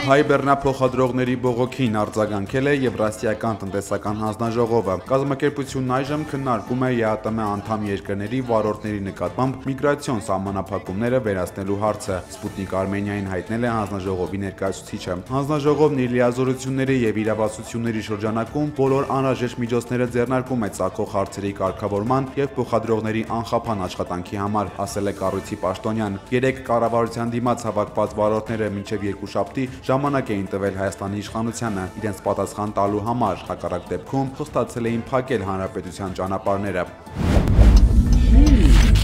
Հայ բեռնափոխադրողների բողոքին արձագանքել է Եվրասիական տնտեսական հանձնաժողովը։ Կազմակերպությունն այժմ քննարկում է ԵԱՏՄ անդամ երկրների վարորդների նկատմամբ միգրացիոն սահմանափակումները վերացնելու հարցը, Սպուտնիկ Արմենիային հայտնել է հանձնաժողովի ներկայացուցիչը։ Հանձնաժողովն իր լիազորությունների եւ իրավասությունների շրջանակում բոլոր անհրաժեշտ միջոցները ձեռնարկում է ծագող հարցերի կարգավորման եւ փոխադրողների անխափան աշխատանքի համար, ասել է կառույցի պաշտոնյան։ Երեք կառավարության դիմաց հավաքված վարորդները մինչեւ երկուշաբթի ժամանակ էին տվել Հայաստանի իշխանությանը իրենց պատասխան տալու համար, հակառակ դեպքում խոստացել էին փակել հանրապետության ճանապարհները։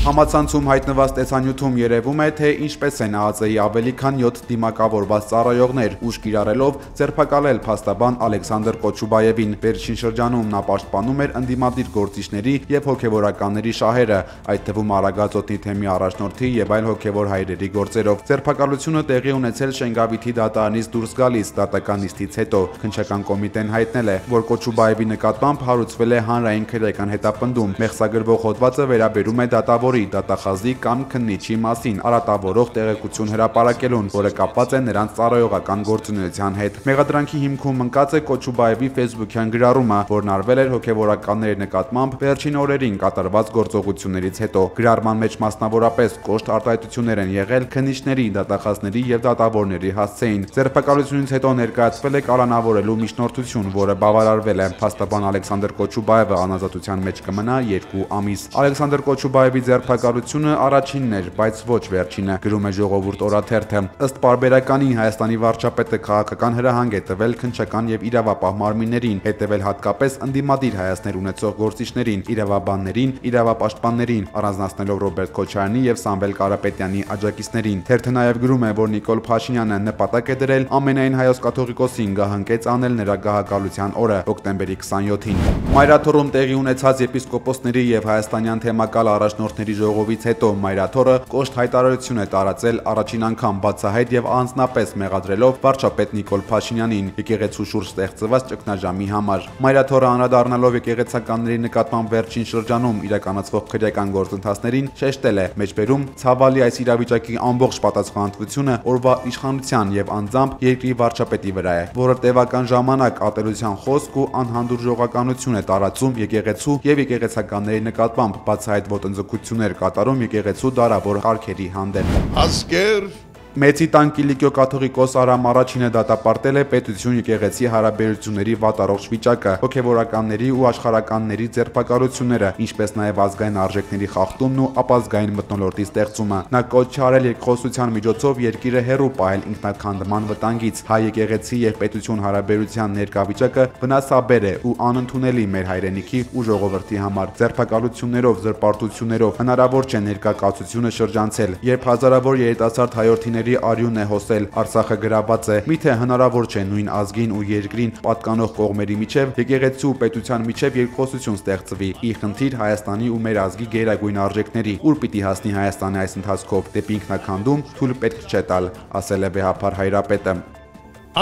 Համացանցում հայտնված տեսանյութում երևում է, թե ինչպես են ԱԱԾ-ի ավելի քան 7 դիմակավորված ծառայողներ ուժ կիրառելով ձերբակալել փաստաբան Ալեքսանդր Կոչուբաևին։ Վերջին շրջանում նա պաշտպանում էր ընդդիմադիր գործիչների եւ հոգեվորականների շահերը, այդ թվում Արագածոտնի թեմի առաջնորդի եւ այլ հոգեվոր հայրերի գործերով։ Ձերբակալությունը տեղի ունեցել Շենգավիթի դատարանից դուրս գալիս դատական նիստից հետո։ Քննչական կոմիտեն հայտնել է, որ Կոչուբաևի նկատմամբ հարուցվել է հանրային քրեական հետապնդում։ Մեղսագրվող հոդվածը վերաբերում է դատավորի, դատախազի կամ քննիչի մասին արատավորող տեղեկություն հրապարակելուն, որը կապված է նրանց ծառայողական գործունեության հետ։ Մեղադրանքի հիմքում ընկած է Կոչուբաևի ֆեյսբուքյան գրառումը, որն արվել էր հոգեվորականների նկատմամբ վերջին օրերին կատարված գործողություններից հետո։ Գրառման մեջ մասնավորապես կոշտ արտահայտություններ են եղել քննիչների, դատախազների եւ դատավորների հասցեին։ Ձերբակալությունից հետո ներկայացվել է կալանավորելու միջնորդություն, որը բավարարվել է։ Փաստաբան Ալեքսանդր Կոչուբաևը անազատության մեջ կմնա 2 ամիս։ Ալեքսանդր Կոչուբաևի ձերբակալությունը առաջինն էր, բայց ոչ վերջինը, գրում է Ժողովուրդ օրաթերթը։ Ըստ պարբերականի Հայաստանի վարչապետը քաղաքական հրահանգ է տվել քննչական եւ իրավապահ մարմիններին, հետեւել հատկապես ընդդիմադիր հայացքներ ունեցող գործիչներին, իրավաբաններին, իրավապաշտպաններին, առանձնացնելով Ռոբերտ Քոչարյանի եւ Սամվել Կարապետյանի աջակիցներին։ Թերթը նաեւ գրում է, որ Նիկոլ Փաշինյանը նպատակ է դրել ամենայն հայոց կաթողիկոսին գահանկեց անել նրա գահակալության օրը, հոկտեմբերի 27-ին։ Մայրաթոռում տեղի ունեցած եպիսկոպոսների եւ հայաստանյան թեմակալ առաջնորդների ժողովից հետո Մայրաթոռը կոշտ հայտարարություն է տարածել առաջին անգամ բացահայտ եւ անձնապես մեղադրելով վարչապետ Նիկոլ Փաշինյանին եկեղեցու շուրջ ստեղծված ճգնաժամի համար։ Մայրաթոռը անդրադառնալով եկեղեցականների նկատմամբ վերջին շրջանում իրականացվող քրեական գործընթացներին շեշտել է մեջբերում ցավալի այս իրավիճակի ամբողջ պատասխանատվությունը օրվա իշխանության եւ անձամբ երկրի վարչապետի վրա է, որը տևական ժամանակ ատելության խոսք ու անհանդուրժողականություն է տարածում եկեղեցու եւ եկեղեցականների նկատմամբ, բացահայտ ոտնձգություններ կատարում եկեղեցու դարավոր կարգերի հանդեպ։ Ազգեր Մեծի տան Կիլիկիո կաթողիկոս Արամ Առաջինը դատապարտել է պետություն եկեղեցի հարաբերությունների վատառողջ վիճակը, հոգեվորականների ու աշխարհականների ձերբակալությունները, ինչպես նաև ազգային արժեքների խախտումն ու ապազգային մթնոլորտի ստեղծումը։ Նա կոչ է արել երկխոսության միջոցով երկիրը հեռու պահել ինքնականդման վտանգից։ Հայ եկեղեցի եւ պետություն հարաբերության ներկա վիճակը վնասաբեր է ու անընդունելի մեր հայրենիքի ու ժողովրդի համար։ Ձերբակալություններով, զրպարտություններով հնարավոր չէ ներկա կացությունը շրջանցել, երբ հազարավոր երիտասարդ հայրենիների արյունն է հոսել, Արցախը գրաված է, միթե հնարավոր չէ նույն ազգին ու երկրին պատկանող կողմերի միջև եկեղեցու ու պետության միջև երկխոսություն ստեղծվի։ Ի խնդիր Հայաստանի ու մեր ազգի գերագույն արժեքների, ուր պիտի հասնի Հայաստանը այս ընթացքով, դեպի ինքնականդում թույլ պետք չէ տալ, ասել է վեհափար հայրապետը։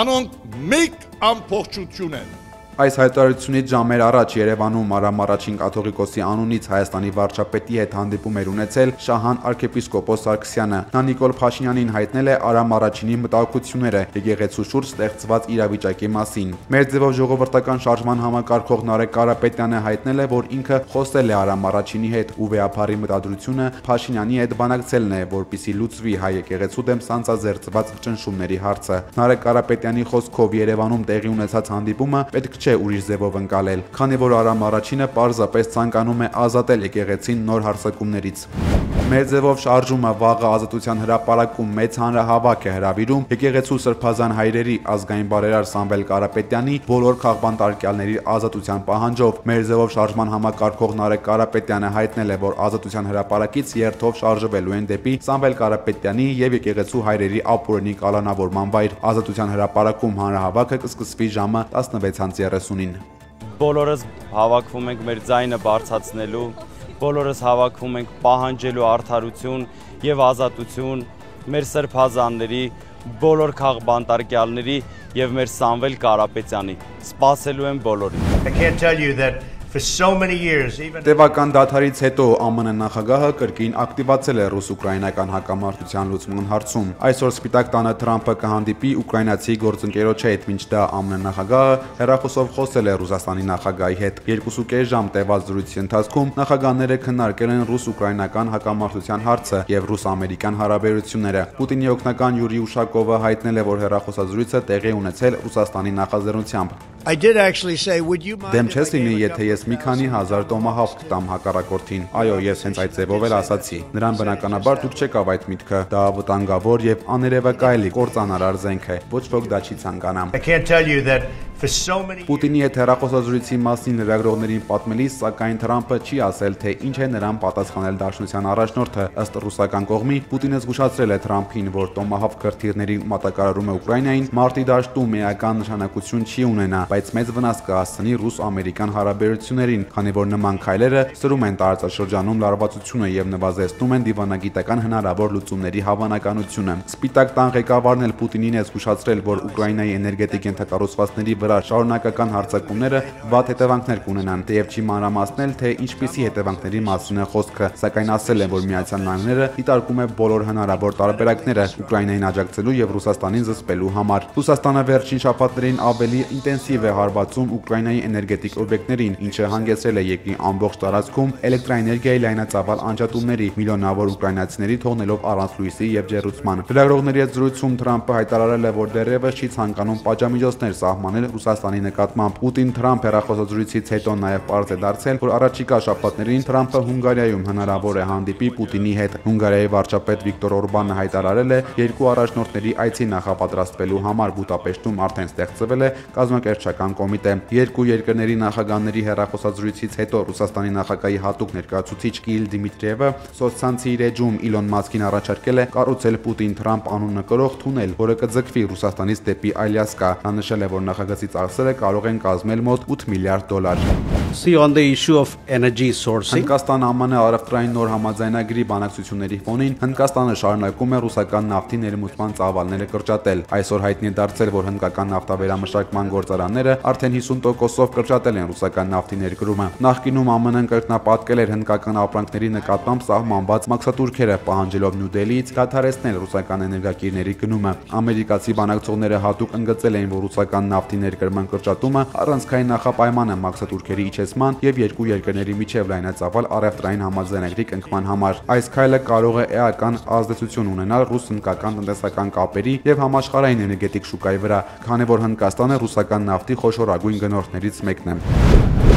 Անոնք մեկ ամբողջություն են։ Այս հայտարարությունից ժամեր առաջ Երևանում Արամ Առաջին կաթողիկոսի անունից Հայաստանի վարչապետի հետ հանդիպում էր ունեցել Շահան arczepiskopos Սարգսյանը։ Նա Նիկոլ Փաշինյանին հայտնել է Արամ Առաջինի մտահոգությունները եկեղեցու շուրջ ստեղծված իրավիճակի մասին։ Մեր ձևով ժողովրդական շարժման համակարգող Նարեկ Կարապետյանը հայտնել է, որ ինքը խոսել է Արամ Առաջինի հետ ու վեհափարի մտադրությունը Փաշինյանի հետ բանակցելն է, որպեսզի լուծվի հայ եկեղեցու դեմ սանձազերծված ճնշումների հարցը։ Նարեկ Կարապետյանի խոսքով Երևանում տեղի ունեցած հանդիպումը պետք չէ ուրիշ ձևով ընկալել, քանի որ Արամ Առաջինը պարզապես ցանկանում է ազատել եկեղեցին նոր հարձակումներից։ Մեր ձևով շարժումը վաղը ազատության հրապարակում մեծ հանրահավաք է հրավիրում եկեղեցու սրբազան հայրերի ազգային բարերար Սամվել Կարապետյանի բոլոր քաղբանտարկյալների ազատության պահանջով։ Մեր ձևով շարժման համակարգող Նարեկ Կարապետյանը հայտնել է, որ ազատության հրապարակից երթով շարժվելու են դեպի Սամվել Կարապետյանի եւ եկեղեցու հայրերի ապօրինի կալանավորման վայր։ Ազատության հրապարակում հանրահավաքը կսկսվի ժամը 16:30-ին։ Բոլորս հավաքվում ենք մեր ձայնը բարձրացնելու, բոլորս հավաքվում ենք պահանջելու արդարություն եւ ազատություն մեր սրբազանների, բոլոր քաղբանտարկյալների եւ մեր Սամվել Կարապետյանի։ Սպասելու եմ բոլորին։ I can't tell you that For so many years, even Տևական դադարից հետո ԱՄՆ նախագահը կրկին ակտիվացել է ռուս-ուկրաինական հակամարտության լուծման հարցում։ Այսօր Սպիտակ տանը Թրամփը կհանդիպի ուկրաինացի գործընկերոջ հետ, մինչդեռ ԱՄՆ նախագահը հեռախոսով խոսել է Ռուսաստանի նախագահի հետ։ 2.5 ժամ տևած զրույցի ընթացքում նախագահները քննարկել են ռուս-ուկրաինական հակամարտության հարցը եւ ռուս-ամերիկյան հարաբերությունները։ Պուտինի օգնական Յուրի Ուշակովը հայտնել է, որ հեռախոսազրույցը տեղի ունեցել Ռուսաստանի նախաձեռնությամբ։ I did actually say, would you mind Դեմ if I չես լինի, gave a եթե ես մի քանի հազար տոմահավք տամ հակառակորդին։ Այո, ես հենց այդ ձևով էլ ասացի։ Նրան բնականաբար դուք չեկավ այդ միտքը։ Դա վտանգավոր եւ աներևակայելի կործանարար զենք է։ Ոչ ոք դա չի ցանկանա։ I can't tell you that for so many Պուտինի հետ հեռախոսազրույցի մասին լրագրողներին պատմելիս, սակայն Թրամփը չի ասել, թե ինչ է նրան պատասխանել Դաշնության առաջնորդը։ Ըստ ռուսական կողմի, Պուտինը զգուշացրել է Թրամփին, որ տոմահավք քրթիռների մատակարարումը Ուկրաինային մարտի դաշտում էական նշանակություն չի ունենա, բայց մեծ վնաս կհասցնի ռուս-ամերիկյան հարաբերություններին, քանի որ նման քայլերը սրում են տարածաշրջանում լարվածությունը եւ նվազեցնում են դիվանագիտական հնարավոր լուծումների հավանականությունը։ Սպիտակ տան ղեկավարն էլ Պուտինին է զգուշացրել, որ Ուկրաինայի էներգետիկ ենթակառուցվածքների վրա շարունակական հարձակումները վատ հետևանքներ կունենան, թեև չի մանրամասնել, թե ինչպիսի հետևանքների մասին է խոսքը, սակայն ասել է, որ Միացյալ Նահանգները դիտարկում է բոլոր հնարավոր տարբերակները Ուկրաինային աջակցելու եւ Ռուսաստանին զսպելու համար։ Ռուսաստանը վերջին շաբաթներին ավելի ինտենսիվ է հարվածում Ուկրաինայի էներգետիկ օբյեկտներին, ինչը հանգեցրել է երկրի ամբողջ տարածքում էլեկտրաէներգիայի լայնածավալ անջատումների, միլիոնավոր ուկրաինացիների թողնելով առանց լույսի եւ ջեռուցման։ Լրագրողների հետ զրույցում Թրամփը հայտարարել է, որ դեռևս չի ցանկանում պատժամիջոցներ սահմանել Ռուսաստանի նկատմամբ։ Պուտին-Թրամփ հեռախոսազրույցից հետո նաև պարզ է դարձել, որ առաջիկա շաբաթներին Թրամփը Հունգարիայում հնարավոր է հանդիպի Պուտինի հետ։ Հունգարիայի վարչապետ Վիկտոր Օրբանը հայտարարել է, երկու առաջնորդների այցի նախապատրաստվելու համար Բուդապեշտում արդեն ստեղծվել է կազմակերպչական կոմիտե։ Երկու երկրների նախագահների հեռախոսազրույցից հետո Ռուսաստանի նախագահի հատուկ ներկայացուցիչ Կիրիլ Դիմիտրիևը սոցցանցի իր էջում Իլոն Մասկին առաջարկել է կառուցել Պուտին-Թրամփ անունը կրող թունել, որը կձգվի Ռուսաստանից դեպի Ալյասկա։ Նա նշել է, որ նախագծի ծախսերը կարող են կազմել մոտ $8 միլիարդ։ See on the issue of energy sourcing. Հնդկաստան-ԱՄՆ առևտրային նոր համաձայնագրի բանակցությունների ֆոնին Հնդկաստանը շարունակում է ռուսական նավթի ներմուծման ծավալները կրճատել։ Այսօր հայտնի է դարձել, որ հնդկական նավթավերամշակման գործարանները արդեն 50%-ով կրճատել են ռուսական նավթի ներկրումը։ Նախկինում ԱՄՆ-ն կրկնապատկել էր հնդկական ապրանքների նկատմամբ սահմանված մաքսատուրքերը, պահանջելով Նյու Դելիից դադարեցնել ռուսական էներգակիրների գնումը։ Ամերիկացի բանակցողները հատուկ ընդգծել էին, որ ռուսական նավթի ներկրման կրճատումը առանցքային նախապայման է մաքսատուրքերի իջեցման եւ երկու երկրների միջև լայնածավալ առևտրային համաձայնագրի կնքման համար։ Այս քայլը կարող է էական ազդեցություն ունենալ ռուս-հնդկական տնտեսական կապերի եւ համաշխարհային էներգետիկ շուկայի վրա, քանի որ Հնդկաստանը ռուսական նավթի խոշորագույն գնորդներից մեկն է։